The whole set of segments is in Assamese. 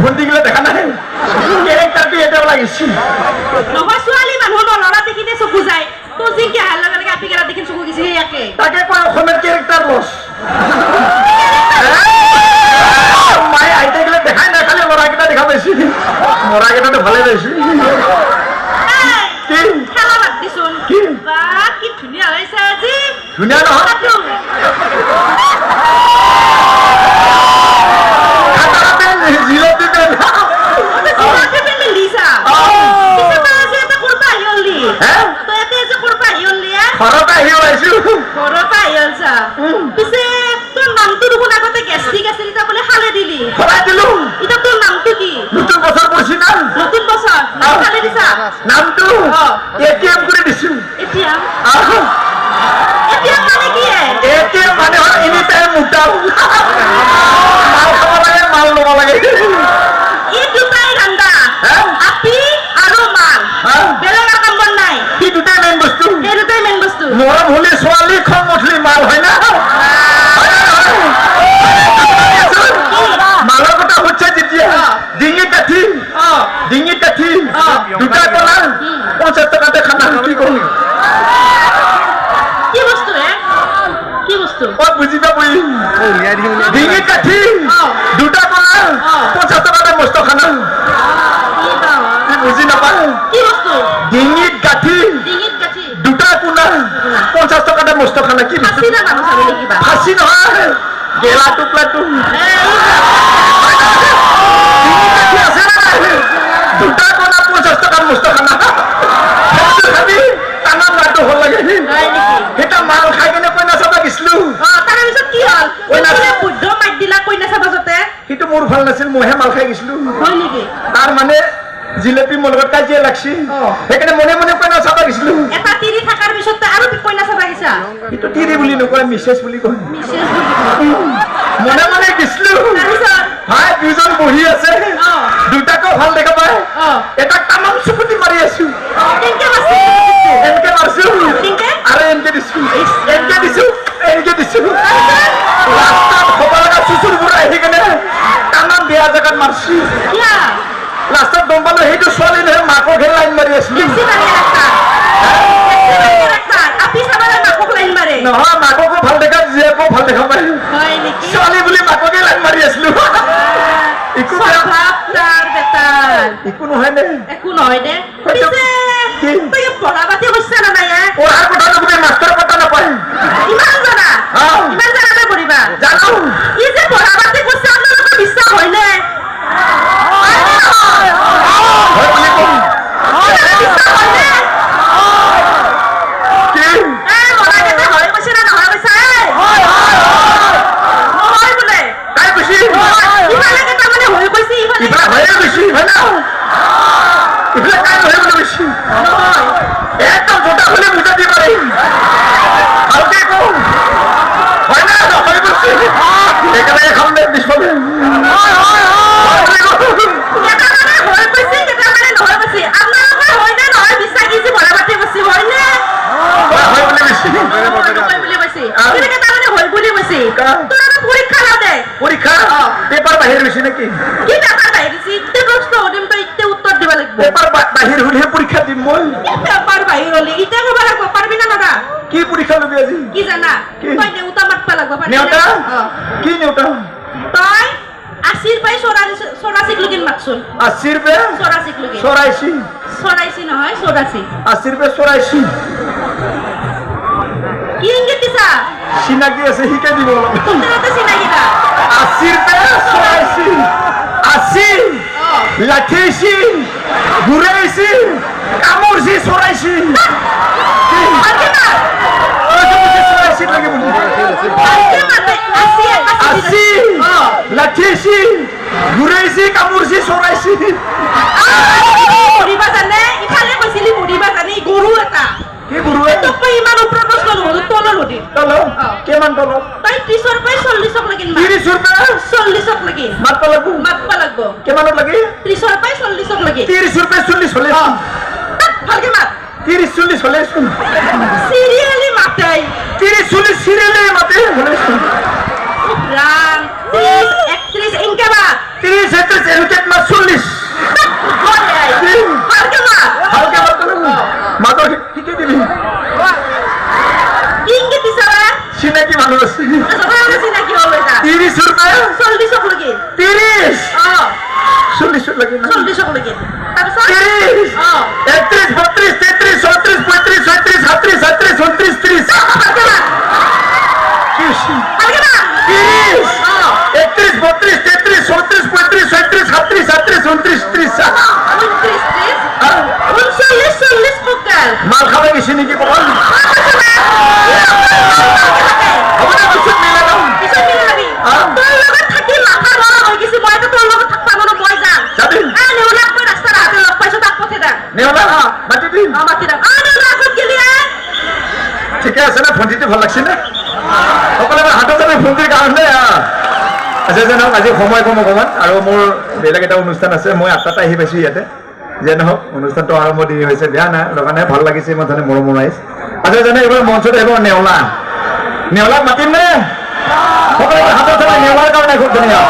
ভণ্টিগুলো দেখা নাই কেৰেক্টাৰটো এটাও লাগিছে নহয় ছোৱালী মানুহ ন ল'ৰা দেখিলে চকু যায় তো জিংকে হাল লগে লগে আপি কেৰা দেখি চকু গিছে ইয়াকে তাকে কয় অসমেৰ কেৰেক্টাৰ লছ মায়ে আইতাগুলো দেখাই না খালি মরাকেটা দেখা পাইছি মরাকেটাটো ভালে পাইছি কি খেলা বাদ দিছোন কি বা কি ধুনীয়া হৈছে আজি ধুনীয়া নহয় ফাঁসি নহয় গেলা টুকলাটো দুটা কোনা 50 টাকা মস্ত খানা খাবি টানা লাটো হল লাগে এটা মাল খাই কেনে কইনা চাবা গিছলু তার পিছত কি হল কইনা বুদ্ধ মাইট দিলা কইনা চাবা জতে কিন্তু মোর ভাল নাছিল মোহে মাল খাই গিছলু হয় নেকি তার মানে জিলেপি মলগত কাজিয়া লাগছি সেইকাৰণে মনে মনে কইনা চাবা গিছলু এটা তিৰি থাকাৰ পিছত আৰু কইনা চাবা গিছা ইটো তিৰি বুলি নকয় মিসেস বুলি কয় মিসেস বুলি মনে মনে গিছলু ভাই দুজন বহি আছে দুটাকো ভাল দেখা পায় এটা তামাম সুকুটি মাৰি আছো কেনকে মারছি এনকে মারছো কেনকে আরে এনকে দিছো এনকে দিছো রাস্তাত খবা লাগা সুসুর বুড়া আহি কেনে তামাম বেয়া জায়গাত মারছি কিয়া রাস্তাত দম পালো সেইটো ছোৱালী নহয় মাকক ঘেৰ লাইন মাৰি আছিলো আপি চাবালে মাকক লাইন মাৰে নহয় মাককো ভাল দেখা জীয়েকো ভাল দেখা পাই হয় নেকি ছোৱালী বুলি মাককে লাইন মাৰি আছিলো একো নহয় নে একো নহয় দে পিছে তই পঢ়া পাতি কৰিছা না নাই পঢ়াৰ কথা নকবি মাষ্টৰ কথা নাপায় ইমান জানা তই পঢ়িবা জানো ই যে পঢ়া পাতি কৰিছা আপোনালোকৰ বিশ্বাস হয়নে হয় বুলি কম বিশ্বাস হয়নে কি মনাকেতে হয় কৈছে না নহয় কৈছা নহয় বোলে তাই কৈছি ইফালে তাৰমানে হৈ কৈছে ইফালে হয়ে গৈছি হয় না ইফালে তাই হয়ে বুলি কৈছি নহয় একদম জোটা খুলি বুঝা দি পারি ভালকে কো হয় না হয় বলছি এখানে খামনে বিস্ফোরণ পরীক্ষা পেপার বাহির হয়েছে নাকি কি পেপার বাহির হইছে তে প্রশ্ন ওদিম তো ইতে উত্তর দিবা লাগবে পেপার বাহির হলে পরীক্ষা দিম মই পেপার বাহির হলে ইতে কবা লাগবে পারবি না না কি পরীক্ষা লবি আজি কি জানা কই নেউতা মারতে লাগবে পারবি নেউতা কি নেউতা তাই 80 পাই 84 লগিন মাকছুন 80 রুপে 84 লগিন 84 নহয় 84 80 রুপে 84 কি ইংগিত দিছা চিনাকি আছে শিকাই দিব তোতে চিনাকি না 80 রুপে 84 80 লাঠিছি ঘুরাইছি কামড়ছি সরাইছি আগে না সরাইছি লাগে বলি আগে মাতে 80 লাঠিছি ঘুরাইছি কামড়ছি সরাইছি পড়িবা জানে ইফালে কইছিলি পড়িবা জানি গরু এটা কি গরু তো কই ইমান উপর প্রশ্ন হলো তলর হদি তলো কেমান তলো তাই 30 রুপে 40 লাগিন 30 রুপে 40 লাগিন মাতবা লাগবো কেমানত লাগে 30 রুপে 40 লাগিন 30 রুপে 40 হলে ভালকে মাত 30 40 হলে সিরিয়ালি মাতাই 30 40 সিরিয়ালে মাতে হলে রাম 30 31 ইনকে বা 30 31 এনকে মানুষ সবাই চিনাকি হল এটা 30 রুপিয়া 40 লগে 30 40 লাগে না 40 লগে তাৰপিছত 30 31 32 33 34 35 36 37 37 29 30 আগে না 30 31 32 33 34 35 36 37 37 29 30 39 পকাল মাল খাবে গেছি নাকি বল হবে না কিছু মিলে না কিছু মিলে নাবি তোর লগত থাকি মাথা গরম হৈ গেছি মই তো তোর লগত থাকবা মন মই যাম যাবি নেওলা কই রাস্তা হাতে লগ পাইছো তাক পথে দা নেওলা মাটি দিন মাতি দা নেওলা আগত গেলি ঠিকে আছে না ফোনটিতে ভাল লাগছে না সকলে হাতত আমি ফোনটিৰ কাৰণে আচ্ছা জানক আজি সময় কম অকণমান আৰু মোৰ বেলেগ এটা অনুষ্ঠান আছে মই 8টাত আহি পাইছো ইয়াতে যে নহওক অনুষ্ঠানটো আৰম্ভ দেৰি হৈছে বেয়া না লগনে ভাল লাগিছে মই ধৰণে মৰম মৰাইছ আচ্ছা জানে এইবাৰ মঞ্চত আহিব নেওলাক মাতিম নে সকলে হাতত আমি নেওলাৰ কাৰণে খুব ধুনীয়া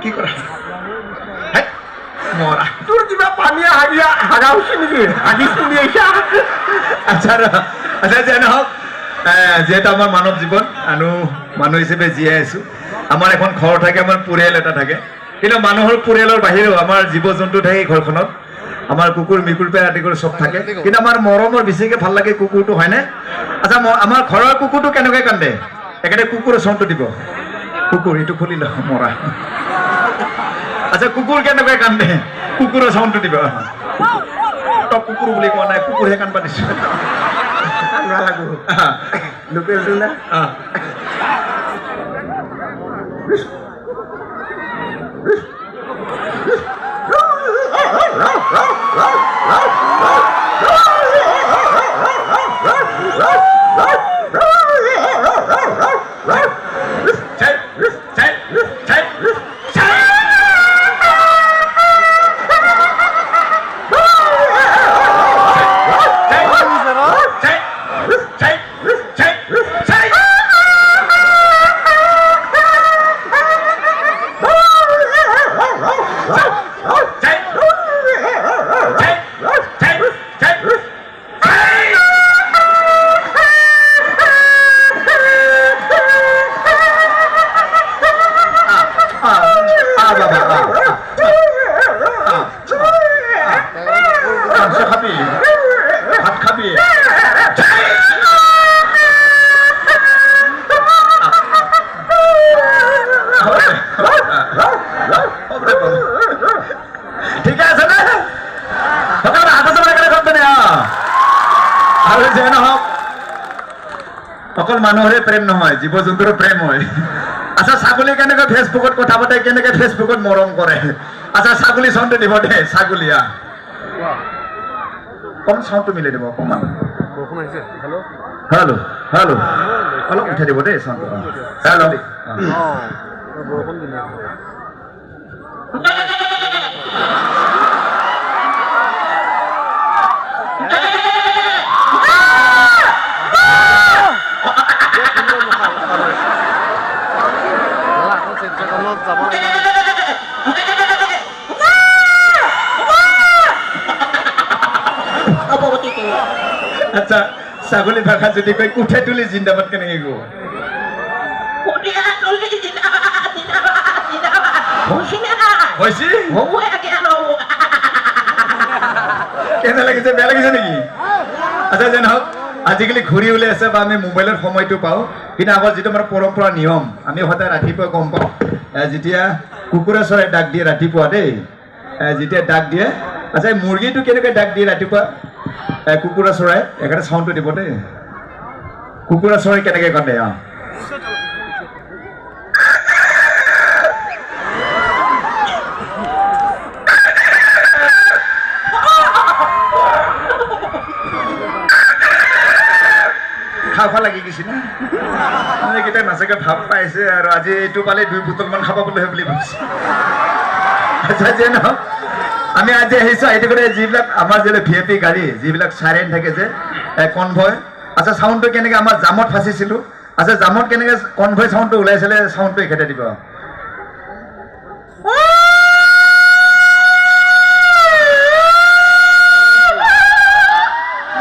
কি কৰা মৰা তোৰ কিবা পানীয়া হাগা হৈছে নেকি হাগি শুনি আহিছা আচ্ছা আচ্ছা যে নহওক যিহেতু আমাৰ মানৱ জীৱন মানুহ হিচাপে জীয়াই আছো আমাৰ এখন ঘৰ থাকে আমাৰ পৰিয়াল এটা থাকে কিন্তু মানুহৰ পৰিয়ালৰ বাহিৰেও আমাৰ জীৱ জন্তু থাকে ঘৰখনত আমাৰ কুকুৰ মিকুৰ পৰা আদি কৰি চব থাকে কিন্তু আমাৰ মৰমৰ বেছিকৈ ভাল লাগে কুকুৰটো হয়নে আচ্ছা আমাৰ ঘৰৰ কুকুৰটো কেনেকৈ কান্দে একেবাৰে কুকুৰৰ চাউণ্ডটো দিব কুকুৰ এইটো খুলি ল মৰা আচ্ছা কুকুৰ কেনেকৈ কান্দে কুকুৰৰ চাউণ্ডটো দিব তই কুকুৰ বুলি কোৱা নাই কুকুৰহে কান্দবা দিছো নালাগো লোকেল দিলে ঠিকে আছে না সকলে হাতে চলাই কেনে করতে না আৰু যে নহওক অকল মানুহৰে প্ৰেম নহয় জীৱ জন্তুৰো প্ৰেম হয় আচ্ছা ছাগলী কেনেকৈ ফেচবুকত কথা পাতে কেনেকৈ ফেচবুকত মৰম কৰে আচ্ছা ছাগলী চাউণ্ডটো দিব দে ছাগলীয়া কম চাউণ্ডটো মিলাই দিব অকণমান হেল্ল' হেল্ল' অলপ উঠাই দিব দেই চাউণ্ডটো হেল্ল' আচ্ছা ছাগলী ভাষা যদি কয় উঠে তুলি জিন্দাবাদ কেনেকে গো কেনে লাগিছে বেয়া লাগিছে নেকি আচ্ছা যে নহওক আজিকালি ঘূৰি ওলাই আছে বা আমি মোবাইলৰ সময়টো পাওঁ কিন্তু আগত যিটো আমাৰ পৰম্পৰা নিয়ম আমি সদায় ৰাতিপুৱা গম পাওঁ যেতিয়া কুকুৰা চৰাই ডাক দিয়ে ৰাতিপুৱা দেই যেতিয়া ডাক দিয়ে আচ্ছা মুৰ্গীটো কেনেকৈ ডাক দিয়ে ৰাতিপুৱা কুকুৰা চৰাই একেবাৰে চাউণ্ডটো দিব দেই কুকুৰা চৰাই কেনেকৈ কান্দে খাব লাগি গৈছে না এইকেইটা নাচাকে ভাৱ পাইছে আৰু আজি এইটো পালে 2 বোতলমান খাব বুলি ভাবিছে আচ্ছা যে নহওক আমি আজি আহিছো এইটো করে যিবিলাক আমাৰ যে ভিআইপি গাড়ী যিবিলাক সাইৰেন থাকে যে কনভয় আচ্ছা সাউন্ডটো কেনেকৈ আমাৰ জামত ফাঁচিছিলো আচ্ছা জামত কেনেকৈ কনভয় সাউন্ডটো ওলাইছিলে সাউন্ডটো এখেতে দিব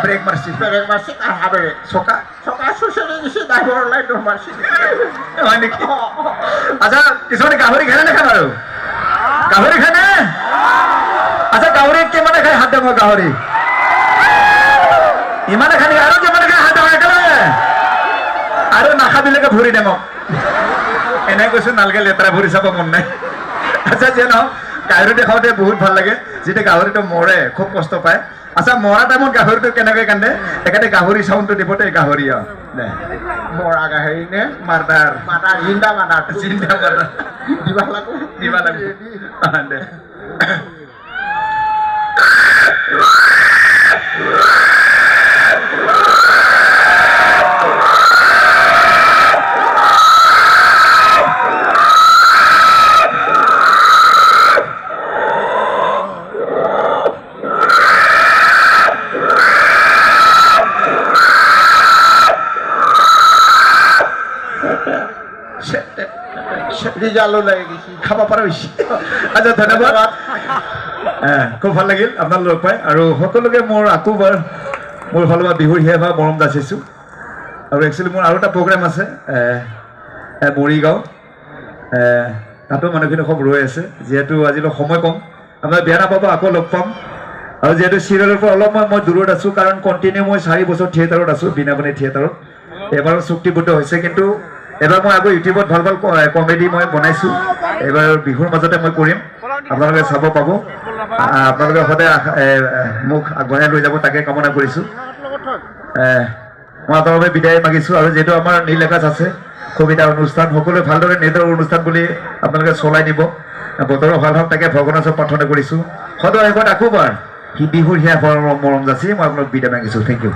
ব্রেক মারছে মাৰছি বেলেগ মাছি কাহাবে চকা চকা চুচৰি দিছে ড্ৰাইভাৰ লাইট মাৰছি হয় নেকি আচ্ছা কিছুমানে গাহৰি খায় নাখায় বাৰু গাহৰি খায় নে আচ্ছা গাহৰি কিমানে খায় হাত ডাঙৰ গাহৰি ইমানে খায় নেকি আৰু কিমানে খায় হাত ডাঙৰ একেবাৰে আৰু নাখাবিলাকে ভৰি ডাঙৰ এনে কৈছো নালাগে লেতেৰা ভৰি চাব মন নাই আচ্ছা যে নহওক গাহৰি দেখাওঁতে বহুত ভাল লাগে যেতিয়া গাহৰিটো মৰে খুব কষ্ট পায় আচ্ছা মৰা টাইমত গাহৰিটো কেনেকৈ কান্দে একেবাৰে গাহৰি চাউণ্ডটো দিবতে গাহৰি মৰা গাহৰি নে মাৰ্ডাৰ মাতা জিন্দা মাতা চিন্তা কৰা দিবা লাগো দিবা লাগিব দে ৰিজাল্টো লাগি গৈছে খাব পৰা হৈছে আচ্ছা ধন্যবাদ খুব ভাল লাগিল আপোনাক লগ পাই আৰু সকলোকে মোৰ আকৌ বাৰ মোৰ ফালৰ পৰা বিহুৰ সেৱা মৰম যাচিছোঁ আৰু একচুৱেলি মোৰ আৰু এটা প্ৰগ্ৰেম আছে মৰিগাঁও তাতো মানুহখিনি খুব ৰৈ আছে যিহেতু আজিলৈ সময় কম আপোনাক বেয়া নাপাব আকৌ লগ পাম আৰু যিহেতু চিৰিয়েলৰ পৰা অলপমান মই দূৰত আছোঁ কাৰণ কণ্টিনিউ মই 4 বছৰ থিয়েটাৰত আছোঁ বীণাপাণি থিয়েটাৰত এবাৰো চুক্তিবদ্ধ হৈছে কিন্তু এবাৰ মই আকৌ ইউটিউবত ভাল ভাল কমেডি মই বনাইছোঁ এইবাৰ বিহুৰ মাজতে মই কৰিম আপোনালোকে চাব পাব আপোনালোকে সদায় মোক আগবঢ়াই লৈ যাব তাকে কামনা কৰিছোঁ মই আপোনালোকে বিদায় মাগিছোঁ আৰু যিহেতু আমাৰ নীল আকাশ আছে কবিতা অনুষ্ঠান সকলোৱে ভালদৰে নিজৰ অনুষ্ঠান বুলি আপোনালোকে চলাই নিব বতৰো ভাল হওক তাকে ভগৱানৰ ওচৰত প্ৰাৰ্থনা কৰিছোঁ সদায় এবাৰ আকৌ বাৰ বিহুৰ সেয়া মৰম যাচি মই আপোনালোক বিদায় মাগিছোঁ থেংক ইউ